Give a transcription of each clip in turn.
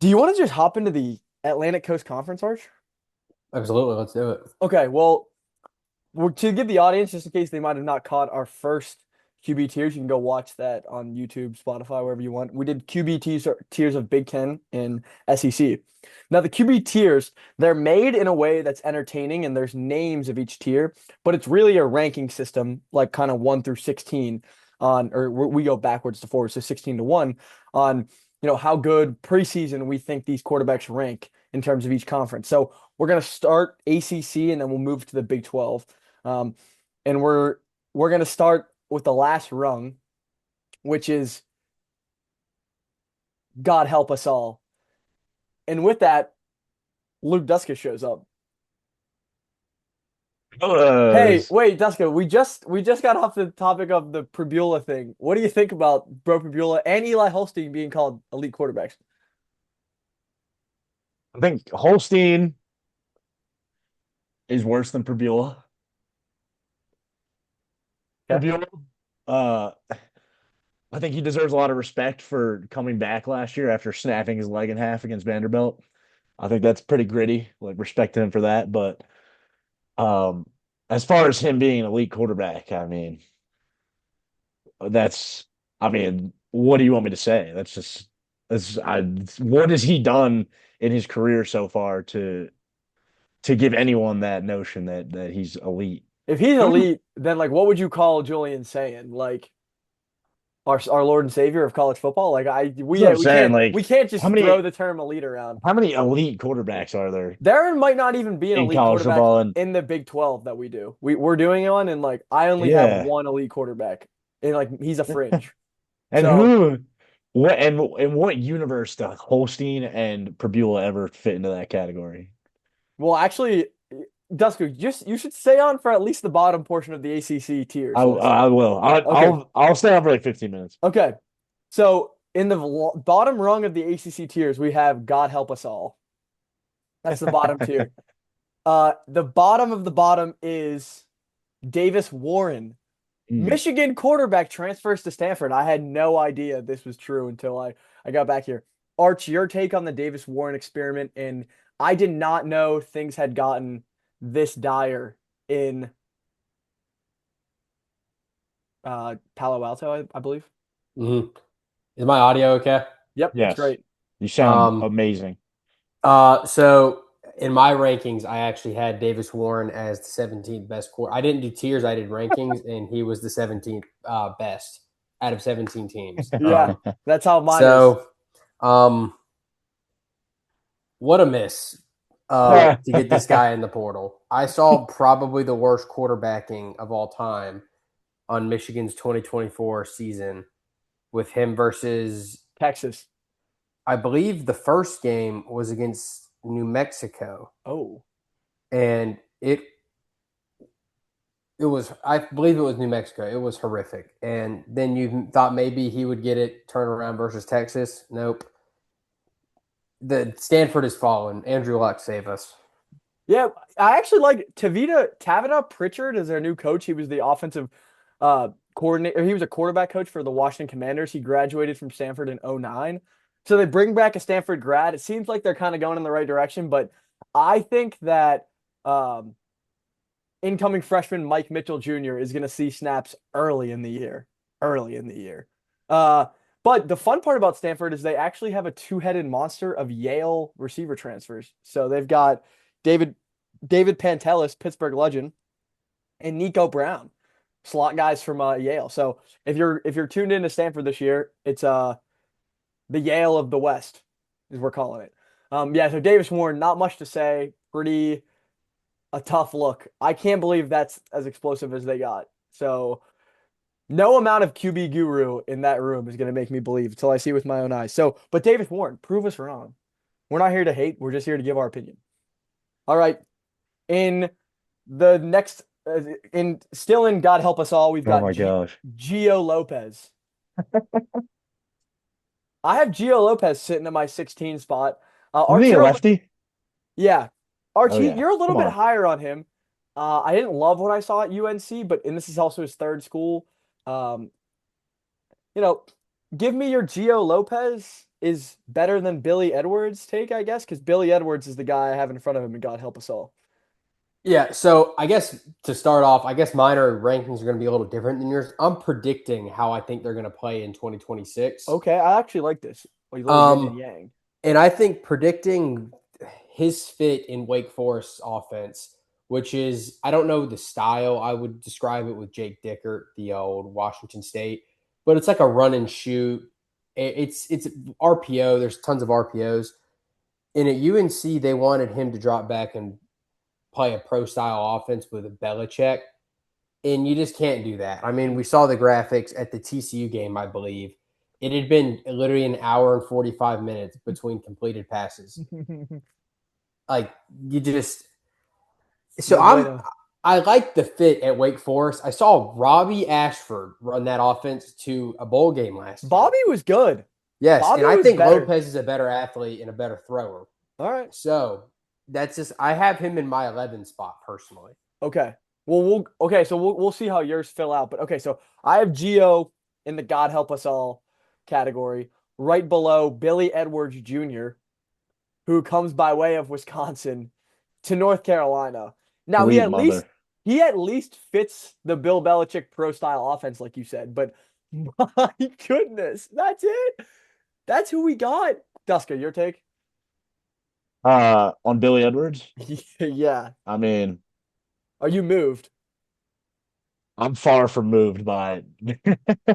Do you want to just hop into the Atlantic Coast Conference, Arch? Absolutely, let's do it. Okay, well, to give the audience, just in case they might have not caught our first QB tiers, you can go watch that on YouTube, Spotify, wherever you want. We did QB tiers of Big Ten and SEC. Now, the QB tiers, they're made in a way that's entertaining, and there's names of each tier, but it's really a ranking system, like kind of 1 through 16 or we go backwards to forward, so 16 to 1 on, how good preseason we think these quarterbacks rank in terms of each conference. So we're going to start ACC and then we'll move to the Big 12. Um, and we're gonna start with the last rung, which is God help us all. And with that, Luke Duska shows up. Uh, Hey, wait, Duska, we just got off the topic of the Pribula thing. What do you think about Bro Pribula and Eli Holstein being called elite quarterbacks? I think Holstein is worse than Prbula. Okay. Prbula, uh, I think he deserves a lot of respect for coming back last year after snapping his leg in half against Vanderbilt. I think that's pretty gritty. Like respect to him for that. But um, as far as him being an elite quarterback, that's what do you want me to say? What has he done in his career so far to give anyone that notion that he's elite? If he's Who elite, then like what would you call Julian saying? Like our Lord and Savior of college football? Like That's what I'm we saying. can't Like we can't how just throw many the term elite around. how many elite quarterbacks are there There might not even be an in elite college quarterback football? And in the Big 12 that we do. We're doing one, and like I only have yeah, one elite quarterback, and like he's a fringe. and So, who what and in what universe does Holstein and Prbula ever fit into that category? well, actually, Dusker, just you should stay on for at least the bottom portion of the ACC tiers list. I will. Okay, I'll stay on for like 15 minutes. okay. So in the bottom rung of the ACC tiers, we have God help us all. That's the bottom tier. The bottom of the bottom is Davis Warren. Mm. Michigan quarterback transfers to Stanford. I had no idea this was true until I got back here. Arch, your take on the Davis Warren experiment, and I did not know things had gotten this dire in Palo Alto, I believe. hmm Is my audio okay? Yep, it's Yes, great. you sound Um, amazing. so in my rankings, I actually had Davis Warren as the 17th best quarter. I didn't do tiers, I did rankings, and he was the 17th best out of 17 teams. Yeah, that's how mine is. So um, what a miss to get this guy in the portal. I saw probably the worst quarterbacking of all time on Michigan's 2024 season with him versus, Texas. I believe the first game was against New Mexico, Oh, and it was, I believe it was New Mexico. It was horrific. And then you thought maybe he would get it turn around versus Texas. Nope. The Stanford has fallen. Andrew Luck, save us. yeah. I actually like Tavita Pritchard as their new coach. He was the offensive coordinator. He was a quarterback coach for the Washington Commanders. He graduated from Stanford in '09. So they bring back a Stanford grad. It seems like they're kind of going in the right direction, but I think that um, incoming freshman Mike Mitchell Jr. is going to see snaps early in the year. Early in the year. Uh, but the fun part about Stanford is they actually have a two-headed monster of Yale receiver transfers. So they've got David David Pantelis, Pittsburgh legend, and Nico Brown, slot guys from Yale. So if you're tuned into Stanford this year, it's the Yale of the West, is we're calling it. Yeah, so Davis Warren, not much to say. Pretty a tough look. I can't believe that's as explosive as they got. So no amount of QB guru in that room is going to make me believe until I see with my own eyes. So, but Davis Warren, prove us wrong. We're not here to hate. We're just here to give our opinion. All right. In the next, in still in God help us all, we've Oh got my gosh. Gio Lopez. I have Gio Lopez sitting at my 16 spot. Isn't he Arch, a lefty? yeah, Oh Archie, yeah. you're a little Come bit on. higher on him. I didn't love what I saw at UNC, but and this is also his third school. Um, you know, give me your Gio Lopez is better than Billy Edwards take, I guess, because Billy Edwards is the guy I have in front of him, and God help us all. Yeah, so I guess to start off, I guess mine rankings are going to be a little different than yours. I'm predicting how I think they're going to play in 2026. Okay, I actually like this. Like a little yin and Um, yang. and I think predicting his fit in Wake Forest's offense, which is I don't know the style. I would describe it with Jake Dickert, the old Washington State, but it's like a run and shoot. It's RPO. There's tons of RPOs. And at UNC, they wanted him to drop back and play a pro style offense with a Belichick, and you just can't do that. I mean, we saw the graphics at the TCU game, I believe. It had been literally an hour and 45 minutes between completed passes. Like you just so No bueno. I like the fit at Wake Forest. I saw Robbie Ashford run that offense to a bowl game last year. Bobby was good. Yes, Bobby and I was think better. Lopez is a better athlete and a better thrower. All right. So that's just I have him in my 11 spot personally. Okay. Well, we'll see how yours fill out. But okay, so I have Geo in the God help us all category, right below Billy Edwards Jr., who comes by way of Wisconsin to North Carolina. Now Sweet mother. he at least fits the Bill Belichick pro style offense, like you said. But my goodness, that's it. That's who we got. Duska, your take? On Billy Edwards, Yeah. I mean, Are you moved? I'm far from moved by I'm You're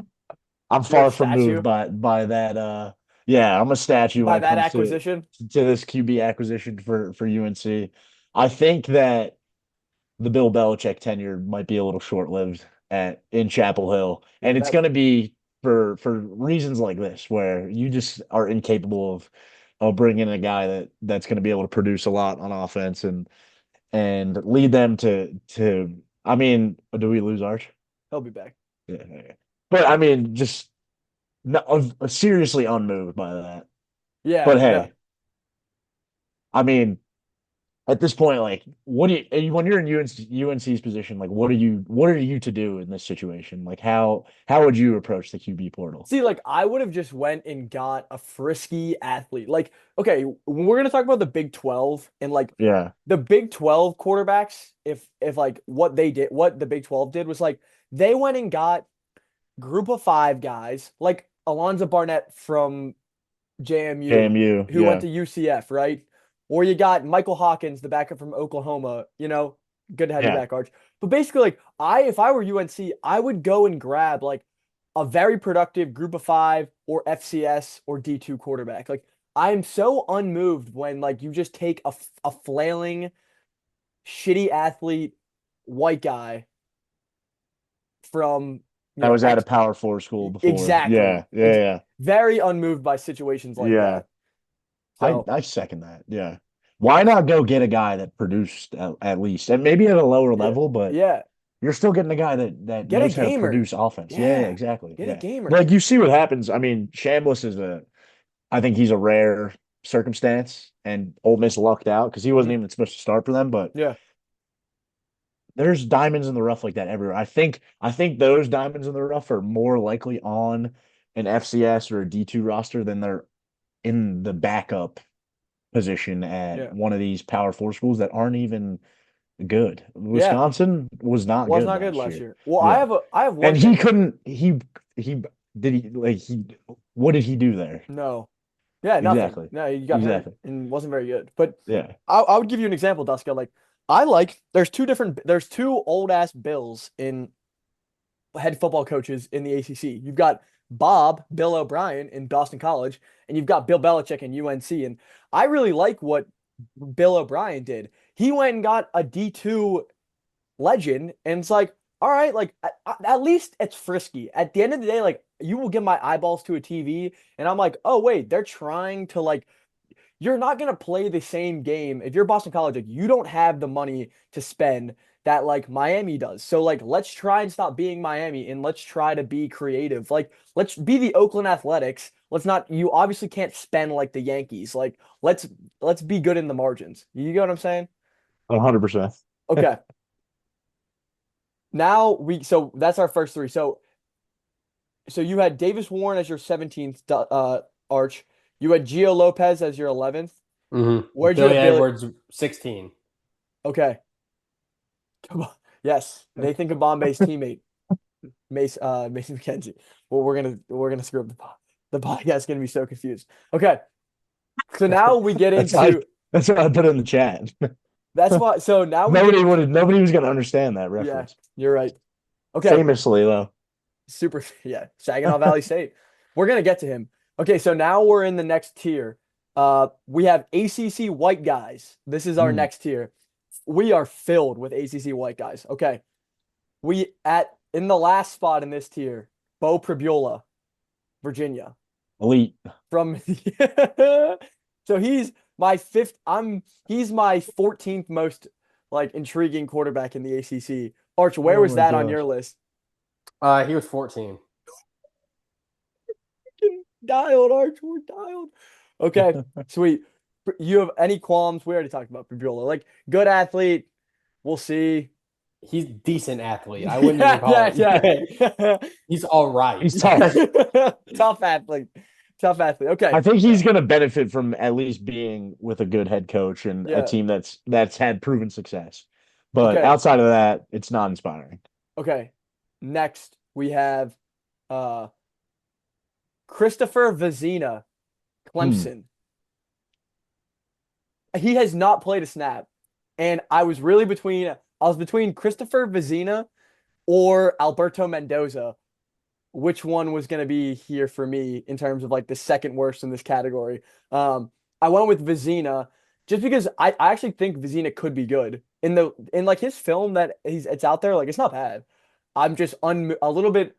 a far from moved statue by that yeah, I'm a statue when by it that comes acquisition. to this QB acquisition for UNC. I think that the Bill Belichick tenure might be a little short-lived at in Chapel Hill, Yeah, and it's that going to be for reasons like this, where you just are incapable of bringing in a guy that's going to be able to produce a lot on offense and lead them to. I mean, do we lose Arch? he'll be back. Yeah, yeah. But I mean, just no, seriously unmoved by that. Yeah, But no. hey, I mean, at this point, like, what do you when you're in UNC's position, like, what are you to do in this situation? Like, how would you approach the QB portal? See, like I would have just went and got a frisky athlete. Like, okay, we're gonna talk about the Big 12 and like Yeah, the Big 12 quarterbacks, if like what they did, what the Big 12 did was like they went and got group of five guys, like Alonzo Barnett from JMU, JMU, who went yeah, to UCF, right? Or you got Michael Hawkins, the backup from Oklahoma, good to have you yeah. back, Arch. But basically, like if I were UNC, I would go and grab like a very productive group of five or FCS or D2 quarterback. Like I'm so unmoved when like you just take a flailing, shitty athlete, white guy from I was at a X Power Four school before. exactly. Yeah, yeah, yeah, Very unmoved by situations like yeah. that. So I second that. Yeah. Why not go get a guy that produced at least, and maybe at a lower yeah, level, but yeah. you're still getting a guy that Get a knows how to gamer. produce offense. Yeah, yeah, Yeah. exactly. Get a Yeah. gamer. Like you see what happens. I mean, Shambliss is I think he's a rare circumstance, and Ole Miss lucked out because he wasn't Mhm. even supposed to start for them. But Yeah. there's diamonds in the rough like that everywhere. I think those diamonds in the rough are more likely on an FCS or a D2 roster than they're in the backup position at Yeah. one of these Power Four schools that aren't even good. Yeah. Wisconsin was not Was good not good last last year. year. Well, Yeah. I have And one he thing. couldn't he did he like he what did he do there? No. Yeah, nothing. Exactly. No, he got hurt Exactly. and wasn't very good. But Yeah. I would give you an example, Duska. Like there's two old ass Bills in head football coaches in the ACC. You've got Bill O'Brien in Boston College, and you've got Bill Belichick in UNC. And I really like what Bill O'Brien did. He went and got a D2 legend, and it's like, all right, like at least it's frisky. At the end of the day, like you will give my eyeballs to a TV, and I'm like, oh wait, they're trying to like you're not gonna play the same game if you're Boston College. Like you don't have the money to spend that like Miami does. So like let's try and stop being Miami and let's try to be creative. Like let's be the Oakland Athletics. Let's not. You obviously can't spend like the Yankees. Like let's be good in the margins. You get what I'm saying? 100%. Okay. Now so that's our first three. So So you had Davis Warren as your 17th arch. You had Gio Lopez as your 11th. Where'd you Billy have Billy? Edwards, 16. Okay. Come on. Yes. Nathan Kabambe's teammate, Mason McKenzie. Well, we're gonna screw up the podcast is gonna be so confused. Okay. So now we get That's why into that's why I put it in the chat. that's why so now we get into Nobody was gonna understand that yeah, reference. you're right. Okay. Famously though. Super yeah, Saginaw Valley State. We're gonna get to him. Okay, so now we're in the next tier. We have ACC white guys. This is our Hmm. next tier. We are filled with ACC white guys. Okay. We at in the last spot in this tier, Bo Pribula, Virginia. Elite. From so he's my 14th most like intriguing quarterback in the ACC. Arch, where Oh was my that on gosh. your list? He was 14. Dialed, Arch, we're dialed. Okay, sweet. You have any qualms? We already talked about Pribula. Like good athlete. We'll see. He's a decent athlete. I wouldn't even call him. Yeah. He's all right. He's tough. Tough athlete. Tough athlete. Okay. I think he's gonna benefit from at least being with a good head coach and a Yeah. team that's had proven success. But Okay. outside of that, it's not inspiring. Okay. Next, we have Christopher Vezina, Clemson. He has not played a snap. And I was between Christopher Vezina or Alberto Mendoza. Which one was going to be here for me in terms of like the second worst in this category? I went with Vezina just because I actually think Vezina could be good in like his film that it's out there, like it's not bad. I'm just a little bit.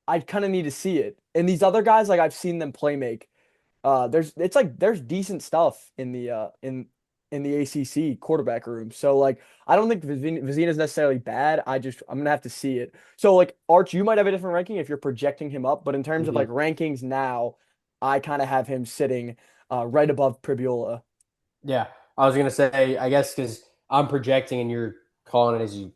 I kind of need to see it. And these other guys, like I've seen them play make. There's decent stuff in the ACC quarterback room. So like I don't think Vizina is necessarily bad. I'm gonna have to see it. So like Arch, you might have a different ranking if you're projecting him up, but in terms of like rankings now, I kind of have him sitting right above Pribula. Yeah, I was gonna say, I guess because I'm projecting and you're calling it as you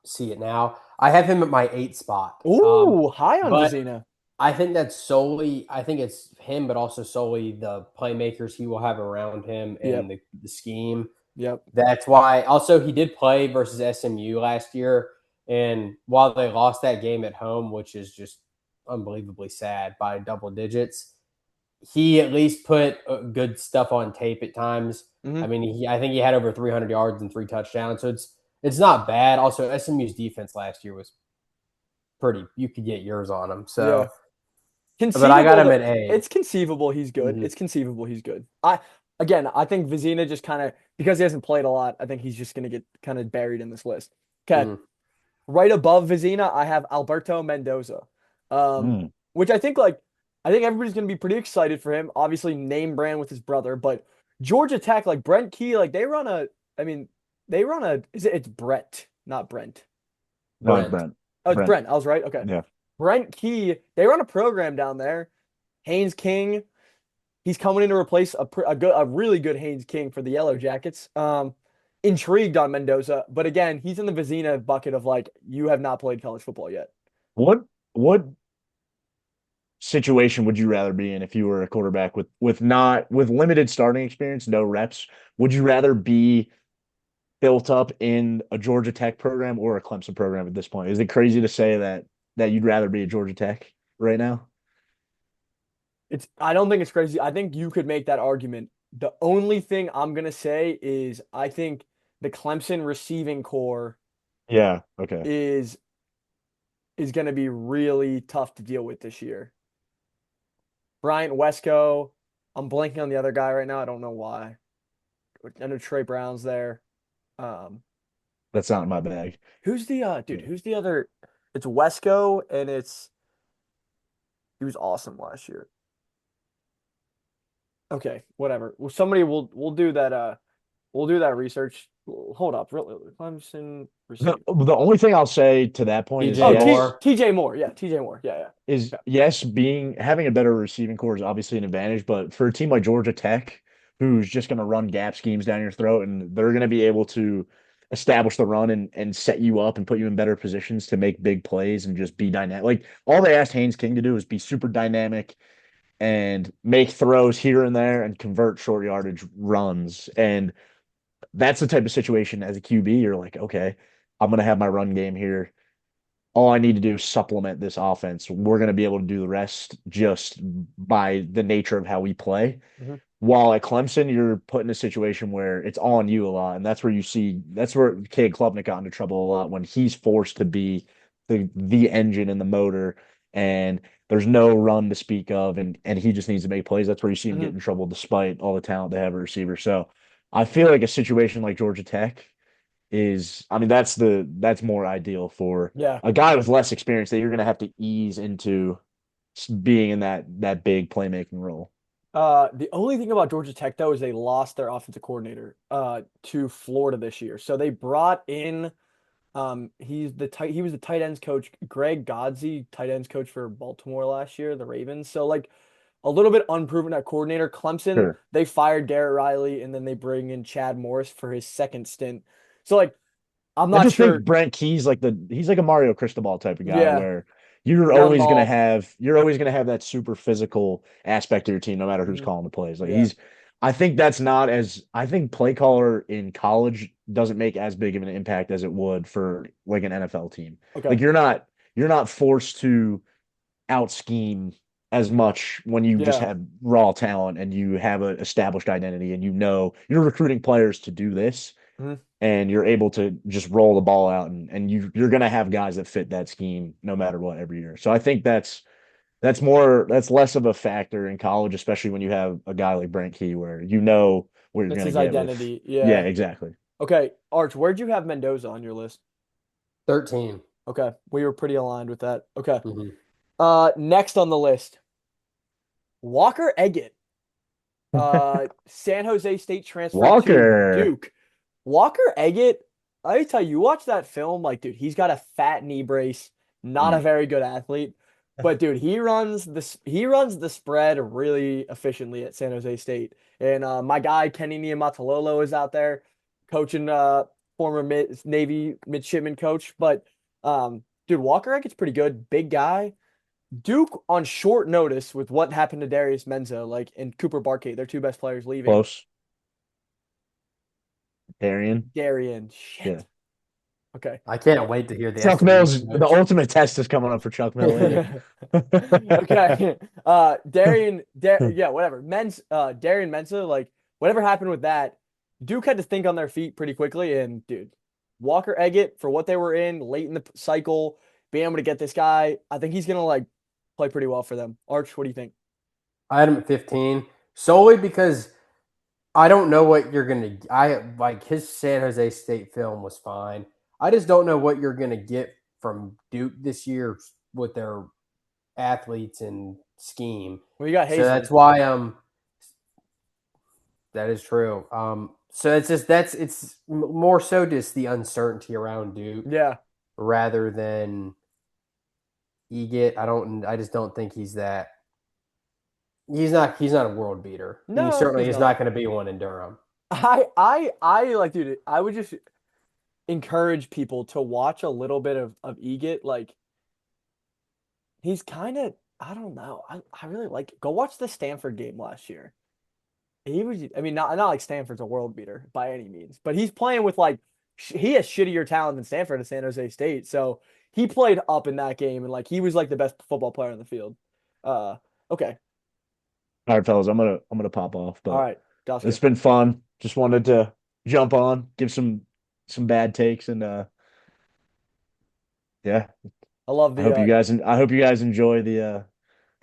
see it now. I have him at my 8th spot. Ooh, high on but Vizina. I think it's him, but also solely the playmakers he will have around him and the scheme. Yep. That's why. Also, he did play versus SMU last year, and while they lost that game at home, which is just unbelievably sad by double digits, he at least put good stuff on tape at times. Mhm. I mean, I think he had over 300 yards and 3 touchdowns, so it's not bad. Also, SMU's defense last year was pretty. You could get yours on him. So, but I got him at A. It's conceivable he's good. It's conceivable he's good. I think Vizina just kind of because he hasn't played a lot. I think he's just gonna get kind of buried in this list. Okay, right above Vizina, I have Alberto Mendoza, which I think everybody's gonna be pretty excited for him. Obviously, name brand with his brother, but Georgia Tech, like Brent Key, like they run a. It's Brett, not Brent. No, it's Brent. Oh, it's Brent. I was right. Okay. Yeah. Brent Key, they run a program down there. Haynes King, he's coming in to replace a really good Haynes King for the Yellow Jackets. Intrigued on Mendoza, but again, he's in the Vizina bucket of like you have not played college football yet. What situation would you rather be in if you were a quarterback with limited starting experience, no reps? Would you rather be built up in a Georgia Tech program or a Clemson program at this point? Is it crazy to say that you'd rather be at Georgia Tech right now? I don't think it's crazy. I think you could make that argument. The only thing I'm gonna say is I think the Clemson receiving core is gonna be really tough to deal with this year. Bryant Wesco, I'm blanking on the other guy right now. I don't know why. I know Trey Brown's there. That's not in my bag. Who's the dude? Who's the other? It's Wesco, and he was awesome last year. Okay, whatever. Well, we'll do that. We'll do that research. Hold up, really, Clemson receiver. The only thing I'll say to that point is TJ Moore. Yeah, TJ Moore. Yeah. Yes, having a better receiving core is obviously an advantage, but for a team like Georgia Tech, who's just going to run gap schemes down your throat, and they're going to be able to establish the run and set you up and put you in better positions to make big plays and just be dynamic. Like all they asked Haynes King to do is be super dynamic and make throws here and there and convert short yardage runs. And that's the type of situation as a QB, you're like, okay, I'm going to have my run game here. All I need to do is supplement this offense. We're going to be able to do the rest just by the nature of how we play. Mhm. While at Clemson, you're put in a situation where it's on you a lot. And that's where that's where Cade Klubnik got into trouble a lot when he's forced to be the engine and the motor. And there's no run to speak of. And he just needs to make plays. That's where you see him get in trouble despite all the talent they have at receiver. So I feel like a situation like Georgia Tech that's more ideal for Yeah. a guy with less experience that you're going to have to ease into being in that big playmaking role. The only thing about Georgia Tech though is they lost their offensive coordinator to Florida this year. So they brought in he was the tight ends coach, Greg Godsey, tight ends coach for Baltimore last year, the Ravens. So like a little bit unproven at coordinator. Clemson, Sure. they fired Garrett Riley and then they bring in Chad Morris for his second stint. So like I'm I not just sure. think Brent Key's he's like a Mario Cristobal type of guy Yeah. where you're Young always gonna ball. have that super physical aspect of your team, no matter who's Mhm. calling the plays. Like Yeah. I think play caller in college doesn't make as big of an impact as it would for like an NFL team. Okay. Like you're not forced to out scheme as much when you just Yeah. have raw talent and you have an established identity and you're recruiting players to do this Mhm. and you're able to just roll the ball out and you're going to have guys that fit that scheme no matter what every year. So I think that's less of a factor in college, especially when you have a guy like Brent Key where you know what you're That's going to his get with. identity. Yeah, Yeah. exactly. Okay, Arch, where'd you have Mendoza on your list? 13. Okay, we were pretty aligned with that. Okay. Mhm. Next on the list, Walker Eggett, San Jose State transfer to Walker. Duke. Walker Eggett, I tell you, watch that film, like, dude, he's got a fat knee brace, not a very good athlete, but dude, he runs the spread really efficiently at San Jose State. And my guy Kenny Niumatalolo is out there coaching former Navy midshipman coach, but dude, Walker Eggett's pretty good, big guy. Duke on short notice with what happened to Darius Menza, like and Cooper Barkey, their two best players leaving. Close. Darian, shit. Yeah. Okay. I can't wait to hear the Chuck SMU Mills, the coach. ultimate test is coming up for Chuck Mill later. Okay. Yeah, whatever. Darian Mensa, like whatever happened with that, Duke had to think on their feet pretty quickly. And dude, Walker Eggett, for what they were in late in the cycle, being able to get this guy, I think he's gonna like play pretty well for them. Arch, what do you think? I had him at 15 solely because I don't know what you're going to – I like his San Jose State film was fine. I just don't know what you're going to get from Duke this year with their athletes and scheme. Well, you got So Hazen. that's why that is true. So it's more so just the uncertainty around Duke Yeah. rather than Eget. I just don't think he's that. He's not a world beater. No, He certainly he's is not. not going to be one in Durham. I like, dude, I would just encourage people to watch a little bit of Eget. Like, he's kind of, I don't know. I really like, go watch the Stanford game last year. He was, I mean, not like Stanford's a world beater by any means, but he's playing with like, he has shittier talent than Stanford and San Jose State. So he played up in that game and like, he was like the best football player on the field. Okay. All right, fellas, I'm gonna pop off, All but right. Duska. it's been fun. Just wanted to jump on, give some bad takes, and yeah. I love I hope the, you guys enjoy the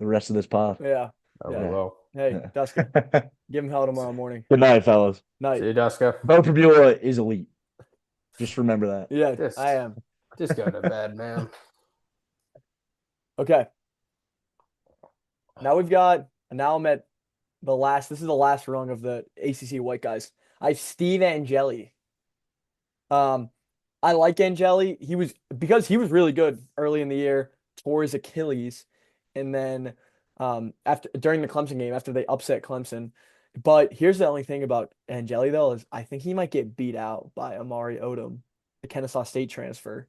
rest of this pod. yeah. Oh, Yeah. we will. Hey, Yeah. Duska, give him hell tomorrow morning. Good night, fellas. Night. See you, Duska. Bo Prabula is elite. Just remember that. Yeah, Just- I am. Just go to bed, man. Okay. Now I'm at this is the last rung of the ACC white guys. I have Steve Angeli. I like Angeli. Because he was really good early in the year, tore his Achilles, and then during the Clemson game, after they upset Clemson, But here's the only thing about Angeli though is I think he might get beat out by Amari Odom, the Kennesaw State transfer.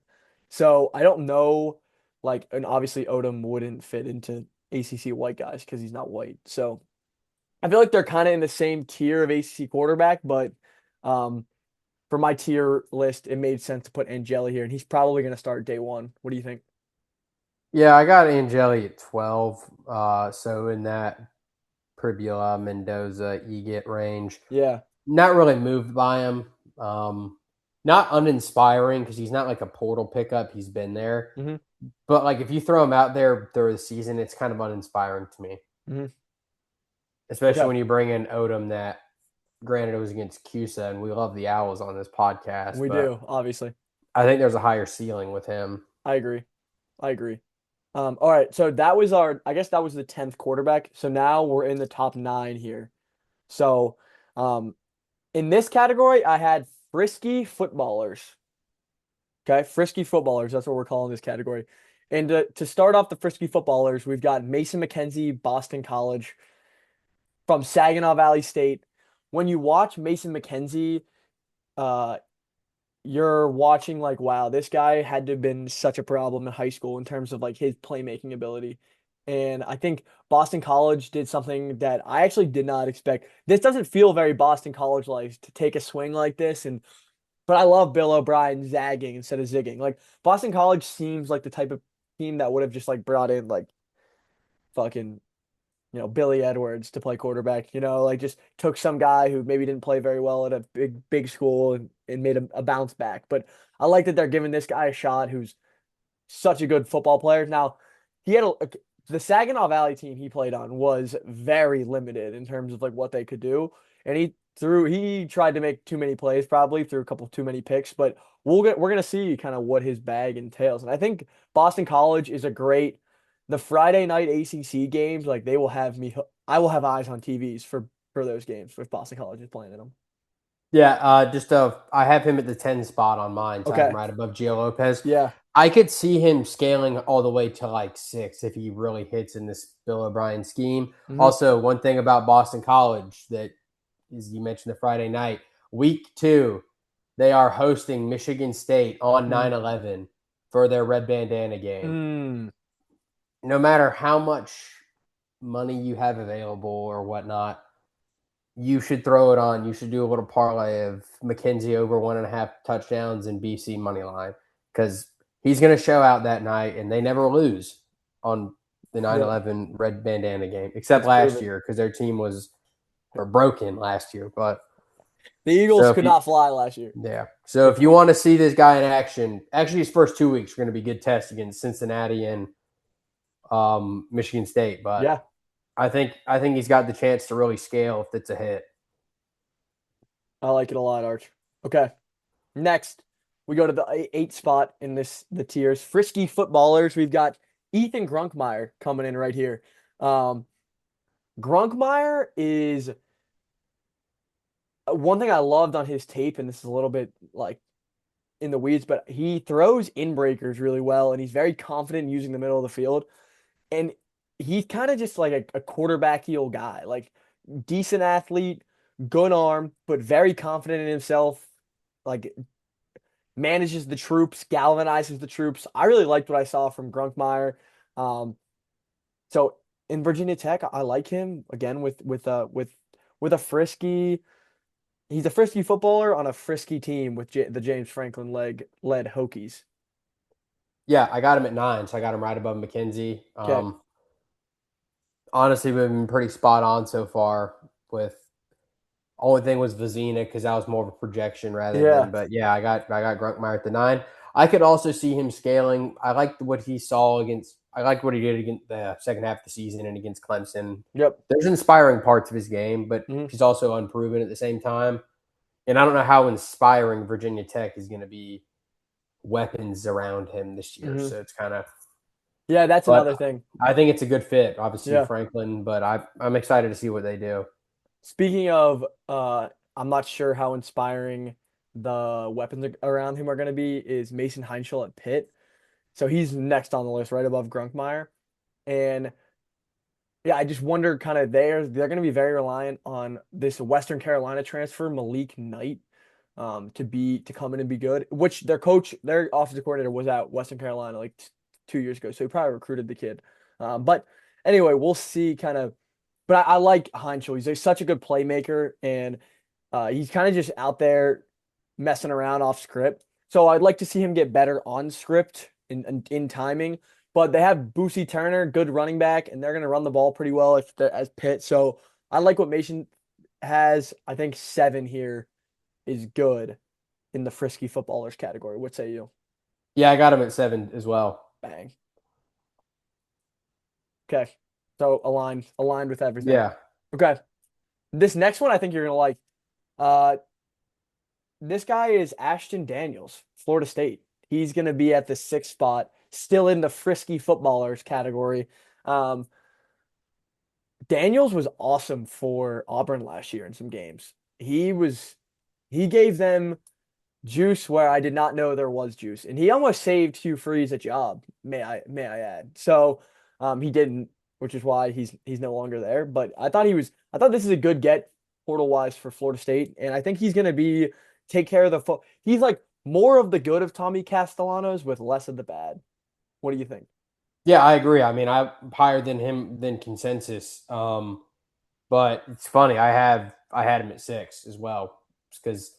So I don't know, like, and obviously Odom wouldn't fit into ACC white guys because he's not white. So I feel like they're kind of in the same tier of ACC quarterback, but um, for my tier list, it made sense to put Angeli here, and he's probably going to start day one. What do you think? Yeah, I got Angeli at 12. So in that Pribula, Mendoza, Egit range. Yeah. Not really moved by him. Not uninspiring because he's not like a portal pickup. He's been there. Mm-hmm. But like if you throw him out there through the season, it's kind of uninspiring to me. Mm-hmm. Especially Okay. when you bring in Odom that granted it was against CUSA and we love the Owls on this podcast. We but do, obviously. I think there's a higher ceiling with him. I agree. I agree. All right, so that was I guess that was the 10th quarterback. So now we're in the top nine here. So um, in this category, I had frisky footballers. Okay, frisky footballers. That's what we're calling this category. And to start off the frisky footballers, we've got Mason McKenzie, Boston College, from Saginaw Valley State. When you watch Mason McKenzie, uh, you're watching like, wow, this guy had to have been such a problem in high school in terms of like his playmaking ability. And I think Boston College did something that I actually did not expect. This doesn't feel very Boston College like to take a swing like this. But I love Bill O'Brien zagging instead of zigging. Like Boston College seems like the type of team that would have just like brought in like fucking Billy Edwards to play quarterback, like just took some guy who maybe didn't play very well at a big school and made a bounce back. But I like that they're giving this guy a shot who's such a good football player. Now, he had the Saginaw Valley team he played on was very limited in terms of like what they could do. And he tried to make too many plays, probably threw a couple too many picks, but we're gonna see kind of what his bag entails. And I think Boston College is a great the Friday night ACC games, like they will have me I will have eyes on TVs for those games if Boston College is playing in them. Yeah, I have him at the 10 spot on mine, so I have him Okay. right above Gio Lopez. Yeah. I could see him scaling all the way to like 6 if he really hits in this Bill O'Brien scheme. Mm-hmm. Also, one thing about Boston College that is you mentioned the Friday night, week 2, they are hosting Michigan State on 9/11 for their red bandana game. Mm. No matter how much money you have available or whatnot, you should throw it on. You should do a little parlay of McKenzie over 1.5 touchdowns and BC money line because he's going to show out that night, and they never lose on the 9/11 red bandana game, except last year because their team was broken last year. But the Eagles could not fly last year. Yeah. So if you want to see this guy in action, actually his first 2 weeks are going to be good tests against Cincinnati and Michigan State. But yeah, I think he's got the chance to really scale if it's a hit. I like it a lot, Arch. Okay. Next, we go to the 8th spot in the tiers. Frisky footballers. We've got Ethan Grunkmeyer coming in right here. Grunkmeyer is one thing I loved on his tape, and this is a little bit like in the weeds, but he throws in breakers really well, and he's very confident in using the middle of the field. And he's kind of just like a quarterback-heel guy, like decent athlete, good arm, but very confident in himself, like manages the troops, galvanizes the troops. I really liked what I saw from Grunkmeyer. So in Virginia Tech, I like him again with a frisky. He's a frisky footballer on a frisky team with the James Franklin led Hokies. Yeah, I got him at 9, so I got him right above McKenzie. Okay. Honestly, we've been pretty spot on so far. With only thing was Vizina because that was more of a projection rather than. But yeah, I got Grunkmeyer at the 9. I could also see him scaling. I liked what he saw against. I like what he did against the second half of the season and against Clemson. Yep. There's inspiring parts of his game, but he's also unproven at the same time. And I don't know how inspiring Virginia Tech is going to be weapons around him this year. So it's kind of that's another thing. I think it's a good fit, obviously Franklin, but I'm excited to see what they do. Speaking of, I'm not sure how inspiring the weapons around him are going to be. Is Mason Heinschel at Pitt? So he's next on the list, right above Grunkmeyer. And Yeah, I just wonder kind of they're going to be very reliant on this Western Carolina transfer, Malik Knight, to come in and be good. Which their offensive coordinator was at Western Carolina like 2 years ago, so he probably recruited the kid. But anyway, we'll see kind of. But I like Heinzel. He's such a good playmaker, and he's kind of just out there messing around off script. So I'd like to see him get better on script in timing. But they have Boosie Turner, good running back, and they're going to run the ball pretty well as Pitt. So I like what Mason has. I think 7 here is good in the frisky footballers category. What say you? Yeah, I got him at 7 as well. Bang. Okay. So aligned with everything. Yeah. Okay. This next one I think you're gonna like. Uh this guy is Ashton Daniels, Florida State. He's gonna be at the 6th spot, still in the frisky footballers category. Um Daniels was awesome for Auburn last year in some games. He gave them juice where I did not know there was juice, and he almost saved Hugh Freeze a job. May I add? So he didn't, which is why he's no longer there. But I thought this is a good get portal wise for Florida State, and I think he's going to be take care of the foot. He's like more of the good of Tommy Castellanos with less of the bad. What do you think? Yeah, I agree. I mean, I'm higher than him than consensus. But it's funny. I had him at 6 as well because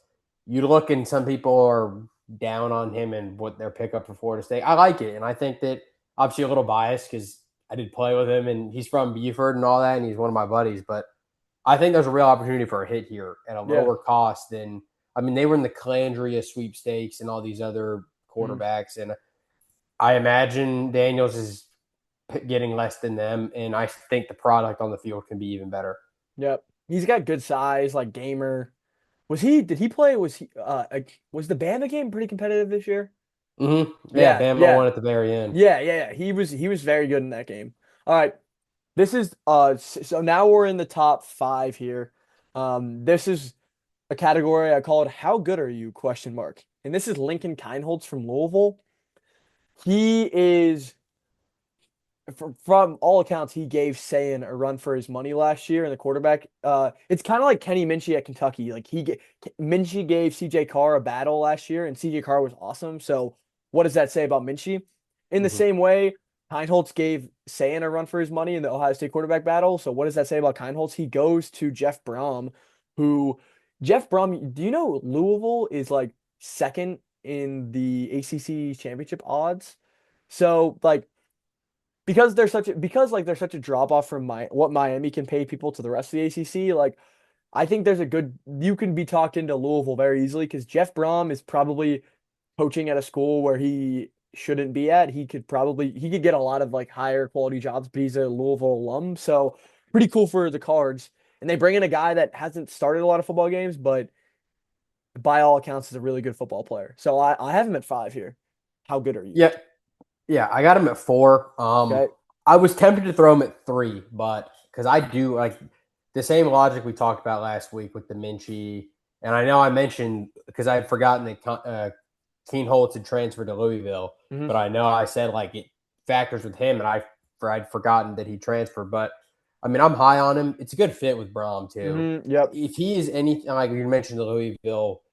you look and some people are down on him and what their pickup for Florida State. I like it, and I think that obviously a little biased because I did play with him and he's from Buford and all that, and he's one of my buddies. But I think there's a real opportunity for a hit here at a Yeah. lower cost than. I mean, they were in the Calandria sweepstakes and all these other Mhm. quarterbacks, and I imagine Daniels is getting less than them, and I think the product on the field can be even better. Yep. He's got good size, like gamer. Did he play? Was the Bama game pretty competitive this year? Yeah, Yeah, Bama yeah. won at the very end. Yeah. He was very good in that game. All right. This is so now we're in the top 5 here. This is a category I call it how good are you question mark. And this is Lincoln Kienholz from Louisville. He is from all accounts, he gave Sayin a run for his money last year in the quarterback. It's kind of like Kenny Minchie at Kentucky. Like Minchie gave CJ Carr a battle last year, and CJ Carr was awesome. So what does that say about Minchie? In the Mhm. same way, Kienholz gave Sayin a run for his money in the Ohio State quarterback battle. So what does that say about Kienholz? He goes to Jeff Brohm, who Jeff Brohm. Do you know Louisville is like second in the ACC championship odds? So like because there's such a drop off from what Miami can pay people to the rest of the ACC. Like I think there's a good you can be talked into Louisville very easily because Jeff Brohm is probably coaching at a school where he shouldn't be at. He could get a lot of like higher quality jobs, but he's a Louisville alum, so pretty cool for the Cards. And they bring in a guy that hasn't started a lot of football games, but by all accounts is a really good football player. So I have him at 5 here. How good are you? Yeah, yeah, I got him at 4. Okay. I was tempted to throw him at 3, but because I do like the same logic we talked about last week with the Minchie, and I know I mentioned because I had forgotten that Kienholz had transferred to Louisville, Hmm. but I know I said like it factors with him, and I'd forgotten that he transferred. But I mean, I'm high on him. It's a good fit with Braum too. Yep. If he is anything like you mentioned, the Louisville,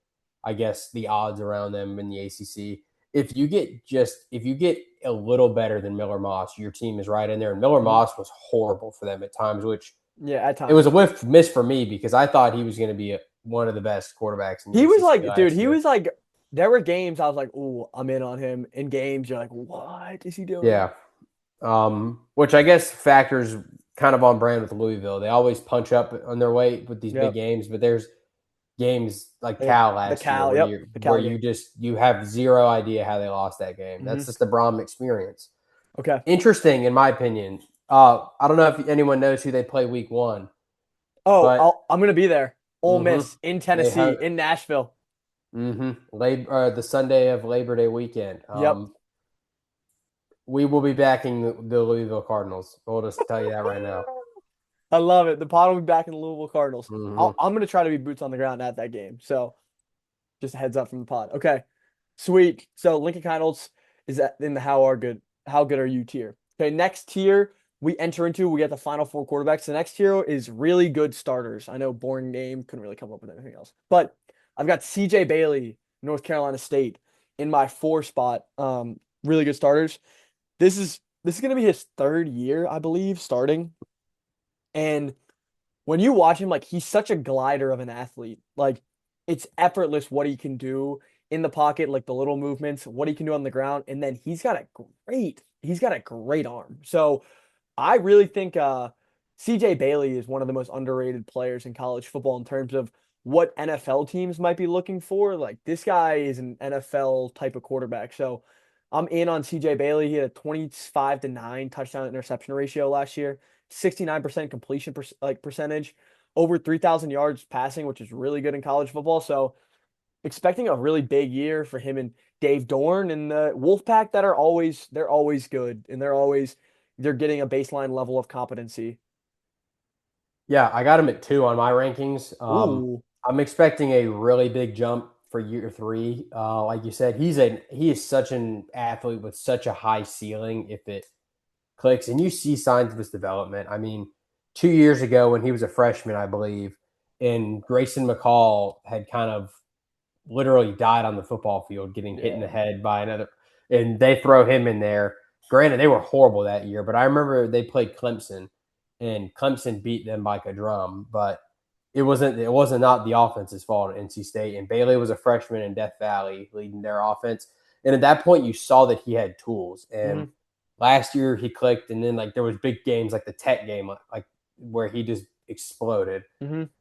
I guess the odds around them in the ACC. If you get a little better than Miller Moss, your team is right in there. And Miller Mhm. Moss was horrible for them at times, which Yeah, at it was times. a miss for me because I thought he was going to be one of the best quarterbacks in the He was ACC like, dude, last he year. was like, there were games I was like, "Ooh, I'm in on him." In games, you're like, "What is he doing?" Yeah. Which I guess factors kind of on brand with Louisville. They always punch up on their way with these big Yep. games, but there's games like Cal The last year Cal, yep, the where Cal game. you have zero idea how they lost that game. That's Hmm. just the Brom experience. Okay. Interesting, in my opinion. I don't know if anyone knows who they play week 1, Oh, but I'm gonna be there. Ole mm-hmm, Miss in they Tennessee, have in Nashville. the Sunday of Labor Day weekend. Yep. We will be backing the Louisville Cardinals. I'll just tell you that right now. I love it. The pod will be back in the Louisville Cardinals. Mm-hmm. I'm gonna try to be boots on the ground at that game. So just a heads up from the pod. Okay. Sweet. So Lincoln Kienholz is in the how good are you tier. Okay, next tier, we enter into, we get the final four quarterbacks. The next tier is really good starters. I know, boring name, couldn't really come up with anything else. But I've got CJ Bailey, North Carolina State, in my 4 spot. Really good starters. This is going to be his 3rd year, I believe, starting. And when you watch him, like, he's such a glider of an athlete. Like, it's effortless what he can do in the pocket, like the little movements, what he can do on the ground, and then he's got a great arm. So I really think CJ Bailey is one of the most underrated players in college football in terms of what NFL teams might be looking for. Like, this guy is an NFL type of quarterback. So I'm in on CJ Bailey. He had a 25-9 touchdown interception ratio last year, 69% completion percentage, over 3,000 yards passing, which is really good in college football. So expecting a really big year for him and Dave Dorn and the Wolfpack that they're always good, and they're getting a baseline level of competency. Yeah, I got him at 2 on my rankings. Ooh. I'm expecting a really big jump for year 3. Like you said, he is such an athlete with such a high ceiling if it clicks, and you see signs of his development. I mean, 2 years ago when he was a freshman, I believe, and Grayson McCall had kind of literally died on the football field, getting hit in the head by another, and they throw him in there. Granted, they were horrible that year, but I remember they played Clemson, and Clemson beat them like a drum. But it wasn't not the offense's fault at NC State. And Bailey was a freshman in Death Valley leading their offense. And at that point, you saw that he had tools. And last year he clicked, and then like there was big games like the Tech game, like where he just exploded.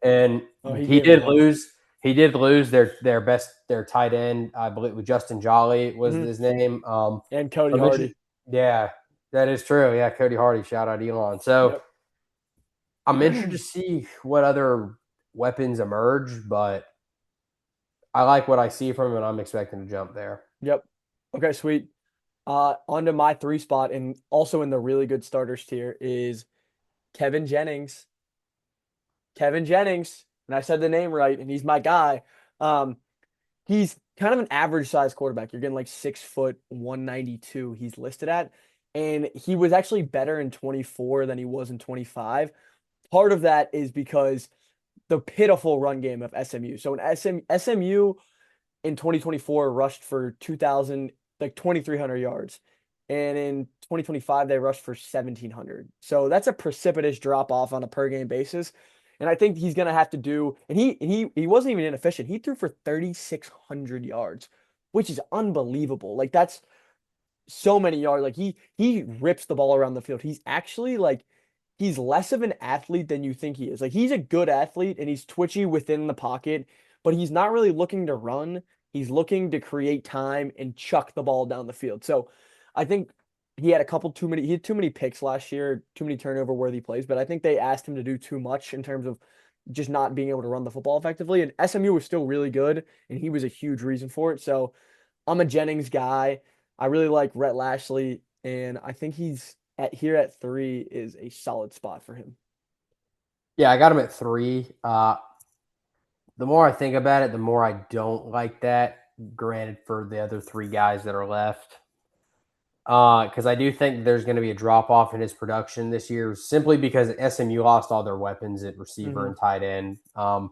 And he did lose. He did lose their tight end, I believe, with Justin Jolly was his name. And Cody Hardy. Yeah, that is true. Yeah, Cody Hardy. Shout out Elon. So I'm interested to see what other weapons emerge, but I like what I see from him, and I'm expecting to jump there. Yep. Okay, sweet. Onto my 3 spot, and also in the really good starters tier is Kevin Jennings. Kevin Jennings, and I said the name right, and he's my guy. He's kind of an average size quarterback. You're getting like 6 foot 192 he's listed at. And he was actually better in 24 than he was in 25. Part of that is because the pitiful run game of SMU. So in SMU in 2024 rushed for 2,300 yards. And in 2025, they rushed for 1,700. So that's a precipitous drop off on a per game basis. And I think he's going to have to do, and he wasn't even inefficient. He threw for 3,600 yards, which is unbelievable. Like, that's so many yards. Like, he rips the ball around the field. He's actually like, he's less of an athlete than you think he is. Like, he's a good athlete and he's twitchy within the pocket, but he's not really looking to run. He's looking to create time and chuck the ball down the field. So I think he had he had too many picks last year, too many turnover worthy plays, but I think they asked him to do too much in terms of just not being able to run the football effectively. And SMU was still really good, and he was a huge reason for it. So I'm a Jennings guy. I really like Rhett Lashley, and I think he's at 3 is a solid spot for him. Yeah, I got him at 3. The more I think about it, the more I don't like that. Granted, for the other 3 guys that are left. Because I do think there's going to be a drop off in his production this year, simply because SMU lost all their weapons at receiver and tight end. But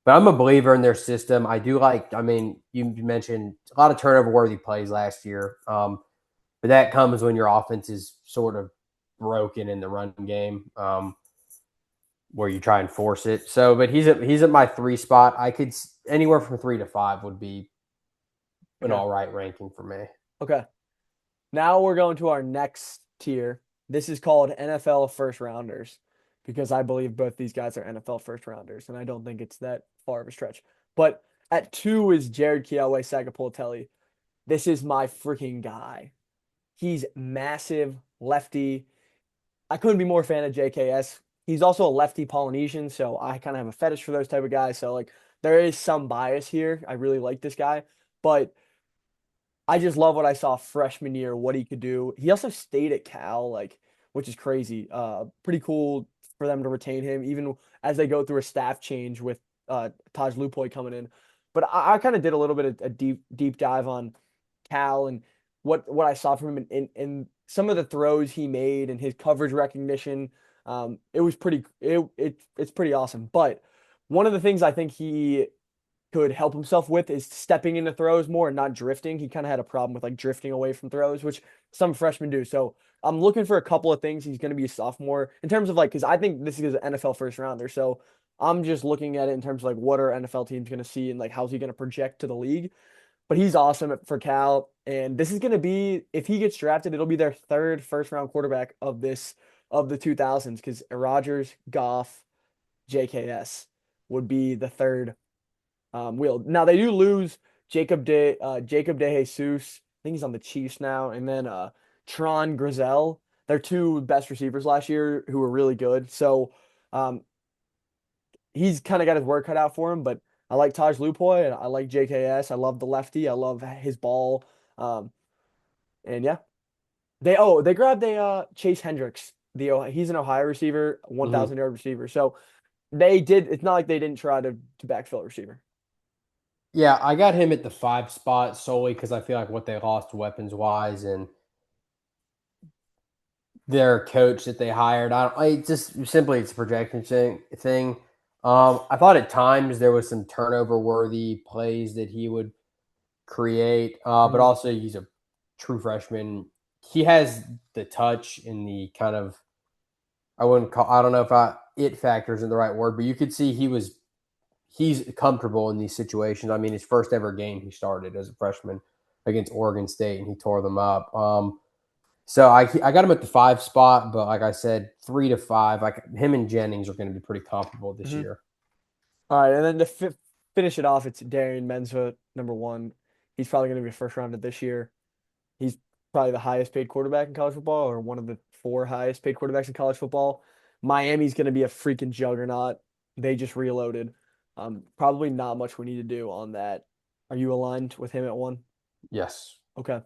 I'm a believer in their system. I do like. I mean, you mentioned a lot of turnover worthy plays last year, but that comes when your offense is sort of broken in the run game, where you try and force it. So, but he's at my 3 spot. I could anywhere from 3 to 5 would be an all right ranking for me. Okay. Now we're going to our next tier. This is called NFL first rounders because I believe both these guys are NFL first rounders, and I don't think it's that far of a stretch. But at 2 is Jared Sagapoltelli. This is my freaking guy. He's massive, lefty. I couldn't be more a fan of JKS. He's also a lefty Polynesian, so I kind of have a fetish for those type of guys. So, like, there is some bias here. I really like this guy, but I just love what I saw freshman year, what he could do. He also stayed at Cal, like, which is crazy. Pretty cool for them to retain him, even as they go through a staff change with Taj Lupoy coming in. But I kind of did a little bit of a deep dive on Cal and what I saw from him in some of the throws he made and his coverage recognition, it was it's pretty awesome. But one of the things I think he could help himself with is stepping into throws more and not drifting. He kind of had a problem with like drifting away from throws, which some freshmen do. So I'm looking for a couple of things. He's going to be a sophomore in terms of like, because I think this is an NFL first rounder. So I'm just looking at it in terms of like what are NFL teams going to see and like how's he going to project to the league. But he's awesome for Cal, and this is going to be if he gets drafted, it'll be their third first round quarterback of the 2000s because Rodgers, Goff, JKS would be the third wheel. Now they do lose Jacob De Jesus. I think he's on the Chiefs now, and then Tron Grizel. They're two best receivers last year who were really good. So um, he's kind of got his work cut out for him. But I like Taj Lupoy and I like JKS. I love the lefty. I love his ball. Um, and yeah, they grabbed a Chase Hendricks. He's an Ohio receiver, Mhm. 1,000 yard receiver. So they did. It's not like they didn't try to backfill a receiver. Yeah, I got him at the 5 spot solely because I feel like what they lost weapons wise and their coach that they hired. I just simply it's a projection thing. I thought at times there was some turnover worthy plays that he would create, but Mhm. also he's a true freshman. He has the touch and the kind of I don't know if it factors in the right word, but you could see he's comfortable in these situations. I mean, his first ever game he started as a freshman against Oregon State and he tore them up. So I got him at the 5 spot, but like I said, 3 to 5, like him and Jennings are going to be pretty comparable this Mhm. year. All right, and then to finish it off, it's Darian Menza, number one. He's probably going to be a first rounder this year. He's probably the highest paid quarterback in college football, or one of the four highest paid quarterbacks in college football. Miami's going to be a freaking juggernaut. They just reloaded. Probably not much we need to do on that. Are you aligned with him at one? Yes. Okay.